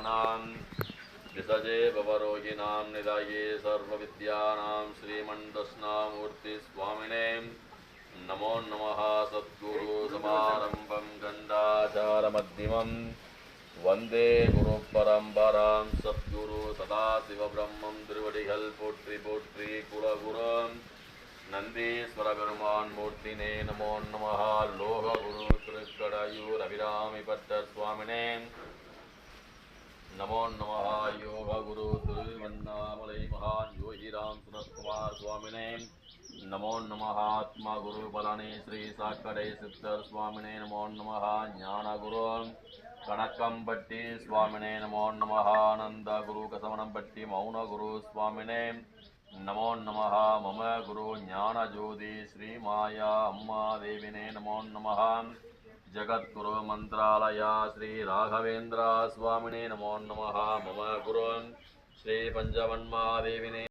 भक्तानां विसजे भवरोगिणां निदाये सर्वविद्यानां श्रीमन्दस्नामूर्ति स्वामिने नमो नमः। सद्गुरु समारंभं गंगाचारमध्यमं वंदे गुरु परंपरां सद्गुरु सदाशिवब्रह्मं திருவடிகள் போற்றி போற்றி குலகுரும் नंदीश्वर பெருமான் மூர்த்தினே நமோ நமः। லோக குரு திருக்கடையூர் அபிராமி பட்டர் சுவாமினே नमो नमः। योग गुरु திருவண்ணாமலை महान योगीराम सुनत्कुमार स्वामिने नमो नमः। आत्मा गुरु बलानी श्री साकडे सिद्धर स्वामिने नमो नमः। ज्ञान गुरु कणकंपट्टी स्वामिने नमो नमः। आनंद गुरु कसवनंपट्टी मौन गुरु स्वामिने नमो नमः। मम गुरु ज्ञान ज्योति श्री माया अम्मा देविने नमो नमः। जगद्गुरु मंत्रालय श्री राघवेंद्र स्वामिने नमो नमः। मम गुरु श्री पंचवन्मा देविने